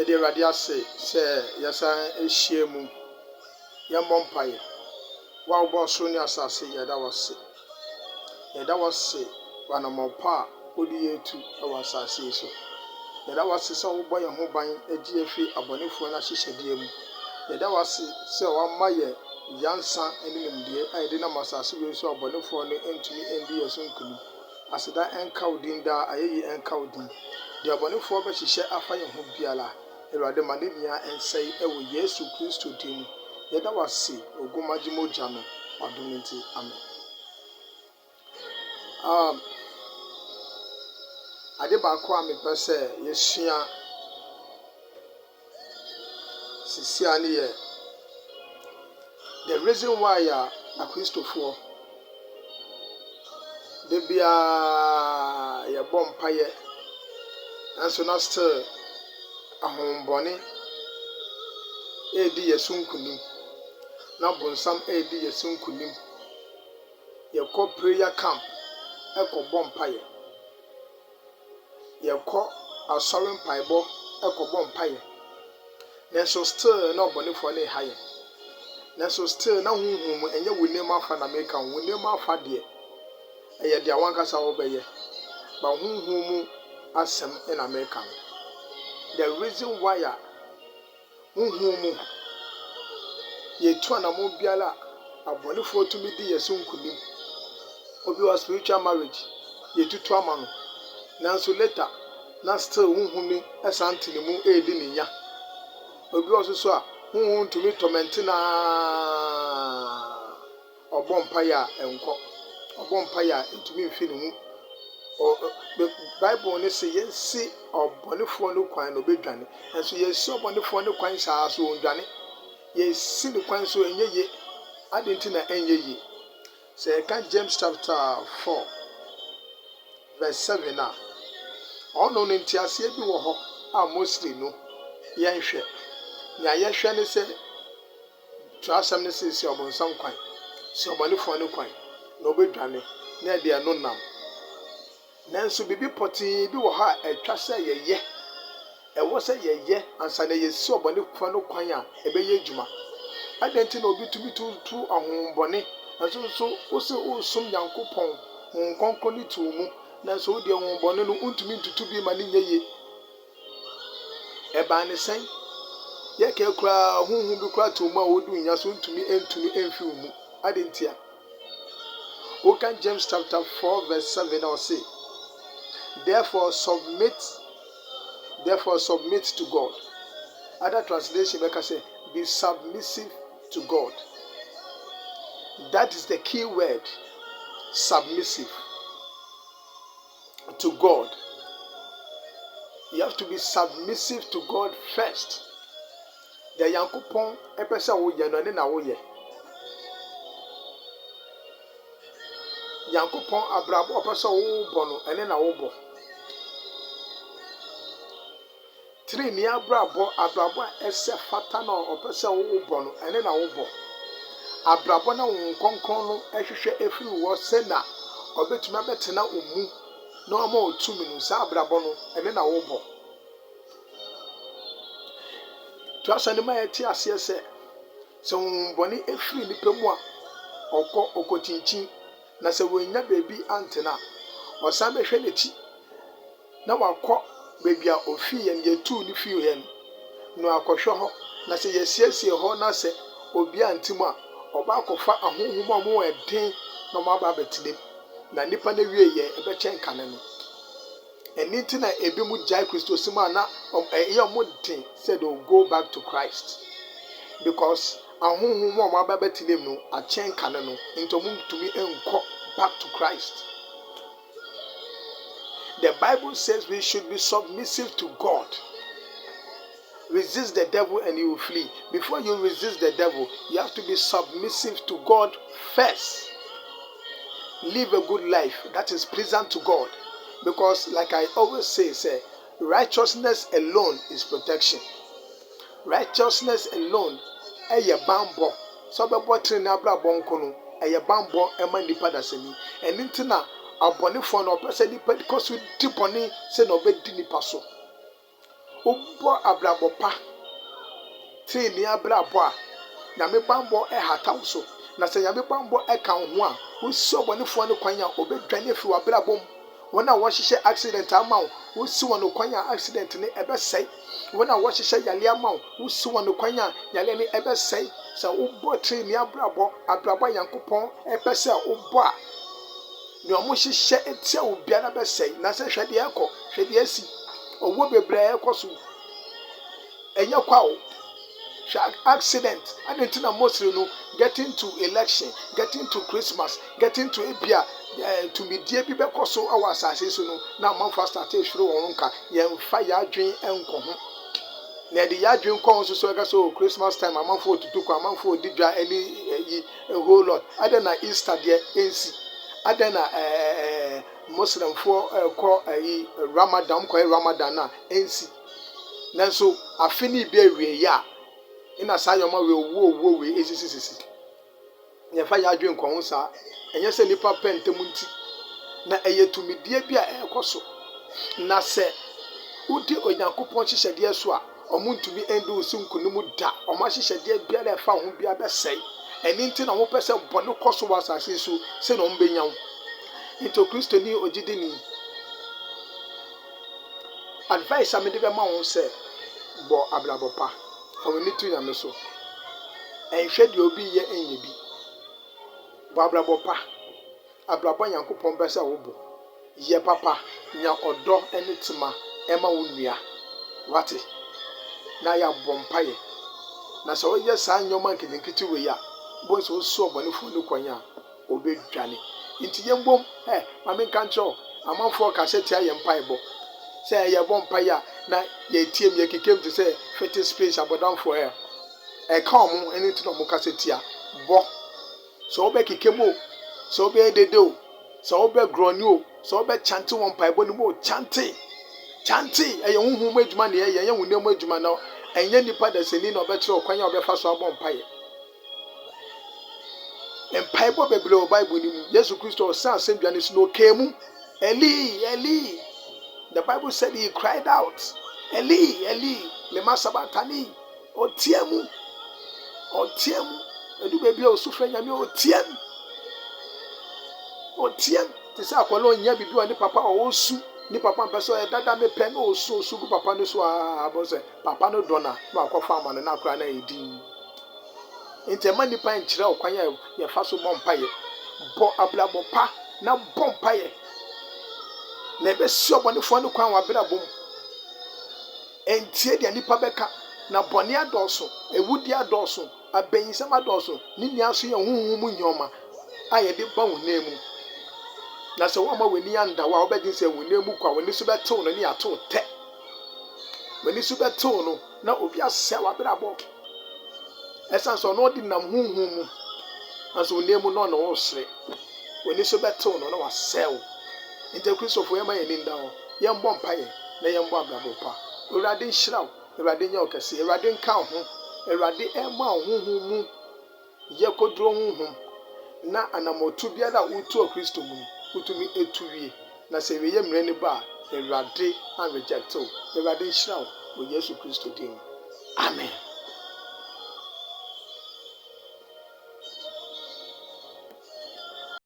Yɛde Awurade ase sɛ yɛsan ahyia mu. Yɛmmɔ mpaeɛ. Wo a wobɔɔ ɔsoro ne asase, yɛda wo ase. Yɛda wo ase wɔ anammɔn pa a wode yɛn atu wɔ asase yi so. Yɛda wo ase sɛ wobɔ yɛn ho ban agye yɛfiri abɔnefoɔ no ahyehyɛdeɛ mu. Yɛda wo ase sɛ wama yɛ nyansa ne nimdeɛ a yɛde nam asase wei so a abɔnefoɔ no ntumi ndi yɛn so nkonim. Aseda ɛnka wo din daa, ayɛyi ɛnka wo din. Deɛ abɔnefoɔ bɛhyehyɛ afa yɛn ho biara, Awurade ma ne nyinaa ɛnsɛe wɔ Yesu Kristo din mu. Yɛda wo ase ogumagye mogya no wadom nti. Amen. Ade baako a mepɛ sɛ yɛsua sisia ne yɛ the reason why a akristofoɔ da biara yɛbɔ mpayɛ nanso na still ahombɔne ɛredi yɛn so nkonim na bonsam ɛredi yɛn so nkonim. Yɛkɔ prayer camp ɛkɔbɔ mpayɛ, yɛkɔ asɔre mpaebɔ ɛkɔbɔ mpayɛ, nanso still na ɔbɔnefoɔ no ɛha yɛn, nanso still na huhum mu ɛnyɛ wo nneɛma afa na meka wo nneɛma afa deɛ ɛyɛ deɛ wankasa wobɛyɛ, ba huhum mu asɛm ɛna meka no. The reason why a huhum mu yɛtu anamo biara a abɔnefoɔ tumi di yɛn so nkonim. Obi wɔ spiritual marriage yɛtutu ama no, nanso later na still huhum ni ɛsan te ne mu ɛredi ne nya. Obi wɔ so a huhum tumi tɔmɛnte na ɔbɔ mpaeɛ a ɛnkɔ, ɔbɔ mpaeɛ a ntumi mfi ne mu. Bible ne sɛ yɛnsi ɔbɔnefoɔ no kwan na obɛdwane, nanso yɛsi ɔbɔnefoɔ no kwan saa so ɔndwane. Yɛsi ne kwan so ɛnyɛ yie. Ade nti na ɛnyɛ yie. Sɛ yɛka James chapter 4 verse 7 a ɔno no nteaseɛ bi wɔ hɔ a mostly no yɛnhwɛ. Nea yɛhwɛ ne sɛ twerɛsɛm no sɛ si ɔbonsam kwan, si ɔbɔnefoɔ no kwan na obɛdwane na ɛdeɛ no nam. Nanso bibi pɔtee bi wɔ hɔ a ɛtwa sɛ yɛyɛ, ɛwɔ sɛ yɛyɛ ansa na yɛsi ɔbɔnefoɔ no kwan a ɛbɛyɛ adwuma. Adɛn nti na obi tumi tutu ahombɔne nanso nso wosɛ wosom Nyankopɔn Honhom Kronkron ne tu mu, nanso wodeɛ ahombɔne no wontumi ntutu bi ma ne nyɛ yie. Ɛbaa ne sɛn yɛka koraa huhum bi koraa to mu a wodu nya so ntumi mfi wo mu. Ade nti a woka James chapter 4 verse 7 a ɔse therefore submit to God. Other translation bɛka sɛ be submissive to God. That is the key word, submissive to God. You have to be submissive to God first. The Nyankopɔn ɛpɛ sɛ woyɛ no ɛne na woyɛ. Nyankopɔn abrabɔ ɔpɛ sɛ wobɔ no ɛne na wobɔ. Tirinii abrabɔ a ɛsɛ fata na ɔpɛ sɛ wobɔ no ɛne na wobɔ. Abrabɔ na Honhom Kronkron no ɛhwehwɛ efiri wɔ sɛ na ɔbɛtumi abɛtena wo mu na ɔma otumi no saa abrabɔ no ɛne na wobɔ. Tuasa ne ma yɛte aseɛ sɛ honhombɔne efiri nipa mu a ɔkɔ okotinkyin na sɛ wɔnya baabi antena ɔsan bɛhwɛ n'akyi na wakɔ baabi a ofii yɛn yɛtuu ne fii yɛn no akɔhwɛ hɔ na sɛ yɛsiesie hɔ na sɛ obi antim a ɔba akɔfa ahohom a ɔmo ɛden na ɔmo aba abɛtena mu na nipa no wie yɛ ɛbɛkyɛn kane no. Ɛni nti na ebi mu gyae Kristo sim a na ɛyɛ ɔmo den sɛ they will go back to Christ because ahohom a ɔmo aba abɛtena mu no akyɛn kane no nti ɔmo ntumi nkɔ back to Christ. The Bible says we should be submissive to God. Resist the devil and he will flee. Before you resist the devil, you have to be submissive to God first. Live a good life that is pleasant to God. Because like I always say, righteousness alone is protection. Righteousness alone ɛyɛ bambɔ. So bɛbɔ tiri na abra bɔnko no ɛyɛ bambɔ ɛma nipa dasani. Ɛni nti na abɔnefoɔ na ɔpɛ sɛ nipa kɔ so di bɔne sɛ na ɔbɛdi nipa so. Ubo abrabopa. Ti ni abrabo a. Nyame bambo hataw so. Na se nyame bambo ka ho a, usi obonefo no kwan a obedwane fi wabrabom. Wona wo hyehyɛ accident ama wo, usi wono kwan a accident ne ebesɛe. Wona wo hyehyɛ yale ama wo, usi wono kwan a yale ne ebesɛe. Sa ubo tri ni abrabo Yankopɔn epese ubo a. Ni omo hyehyɛ etia wo biara besɛe. Na se hwede ekɔ, hwede asi. Owo bebre ekɔ so. Enye kwa wo. Accident and until mostly no getting to election, getting to Christmas, getting to Abia to be dear people so our assassin so no now man first started through onka yen fire dream enko ho na the ya dream kon so Christmas time a man for to a man for didra any a whole lot other na Easter there NC other na Muslim for call Ramadan na NC nanso afini be awie ya ina sa yoma we wo we esisisisi nya fa ya adwen kon sa enye se nipa pentem nti na eyetumidie bi a ekoso na se udi onyankopon hyehyede so a omuntumi ende osunkunum da oma hyehyede bia na fa ho bia besei eni nti na wo pese bone koso wasase so se no mbenya wo into Kristo ni ogidini advice amede be ma wo se bo ablabopa awoni tu nyame so enhwe de obi ye enye bi bo abrabopa abrabo Yankopɔn besa wo bo ye papa nya odo ene tema ema wo nua wate na ya bompaye na so ye sa nyoma nkinkiti we ya bo so so obonefo ne kwanya obedwane nti ye mbom mame kantro amanfo ka se tia ye mpaebo se ye bompaye na ye tie me kekem to say fete space abodan for e ka omo eni to mo kasetia bo so obe kekemo so obe dedo so obe groni o so obe chante won paibo ni mo chante eye huhu madwuma ne ye wunem adwuma na enye nipa da seni na obe kire okwanya obe fa so abon paye empaibo bebre o Bible ni mu Yesu Kristo o san asendwane so no kemu Eli the Bible said he cried out Eli lema sabatani otiemu edu bebi o sufre nyame otiem ti sa akwalo nya bibi o ni papa o osu ni papa mpeso e dada me pen o osu gu papa no so abose papa no dona ma akwafa amane na akra na edin ntema nipa nkyere okwanya ye fa so bompaye bo ablabo pa na bompaye na ebe si obonefo no kwan wa brabom entie dia nipa beka na bone adoso ewudi adoso abenyisam adoso ni nia so ye huhu mu nyoma aye de ba wonemu na so wo ma weni anda wa obedin se wonemu kwa woni so betew no ni ato te woni so betew no na obi ase wa brabo esan so no di nam huhu mu aso wonemu no no osre woni so betew no na wa sew inte Christopher yema ye ninda ho ye mbɔ mpaye na ye mbɔ abrabo pa Ewurade nhyiraw Ewurade nya okese Ewurade nka ho Ewurade ema huhu mu ye kodro huhu na anamotu biara utu Kristo mu utumi etuwie na se weye mre ne ba Ewurade an rejecto Ewurade nhyiraw wo Yesu Kristo din amen.